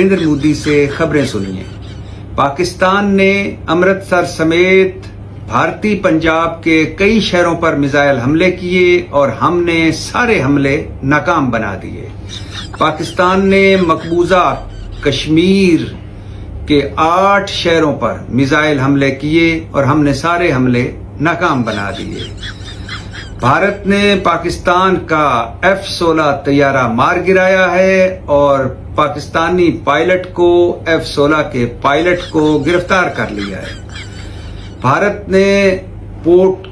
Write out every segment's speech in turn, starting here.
नरेंद्र मोदी से खबरें सुनिए। पाकिस्तान ने अमृतसर समेत भारतीय पंजाब के कई शहरों पर मिसाइल हमले किए और हमने सारे हमले नाकाम बना दिए। पाकिस्तान ने मकबूजा कश्मीर के 8 शहरों पर मिसाइल हमले किए और हमने सारे हमले नाकाम बना दिए। भारत ने पाकिस्तान का F-16 तैयारा मार गिराया है और पाकिस्तानी पायलट को F-16 के पायलट को गिरफ्तार कर लिया है। भारत ने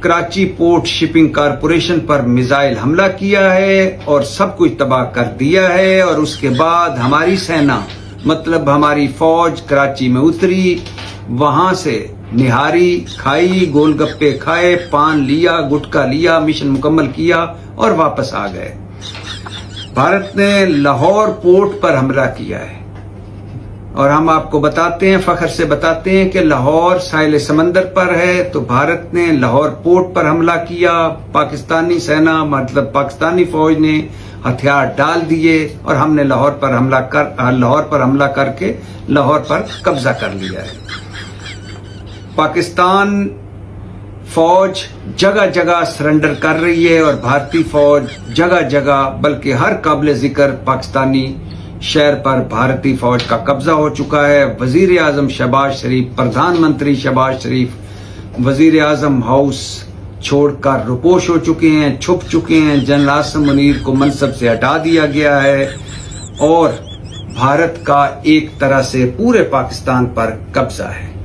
कराची पोर्ट शिपिंग कारपोरेशन पर मिसाइल हमला किया है और सब कुछ तबाह कर दिया है। और उसके बाद हमारी सेना मतलब हमारी फौज कराची में उतरी, वहां से निहारी खाई, गोलगप्पे खाए, पान लिया, गुटखा लिया, मिशन मुकम्मल किया और वापस आ गए। भारत ने लाहौर पोर्ट पर हमला किया है और हम आपको बताते हैं, फख्र से बताते हैं कि लाहौर साहिल समंदर पर है, तो भारत ने लाहौर पोर्ट पर हमला किया। पाकिस्तानी सेना मतलब पाकिस्तानी फौज ने हथियार डाल दिए और हमने लाहौर पर हमला करके लाहौर पर कब्जा कर लिया है। पाकिस्तान फौज जगह जगह सरेंडर कर रही है और भारतीय फौज जगह जगह बल्कि हर काबिल जिक्र पाकिस्तानी शहर पर भारतीय फौज का कब्जा हो चुका है। वजीर आजम शहबाज शरीफ, प्रधानमंत्री शहबाज शरीफ वजीर आजम हाउस छोड़कर रुपोश हो चुके हैं, छुप चुके हैं। जनरल आसिम मुनीर को मनसब से हटा दिया गया है और भारत का एक तरह से पूरे पाकिस्तान पर कब्जा है।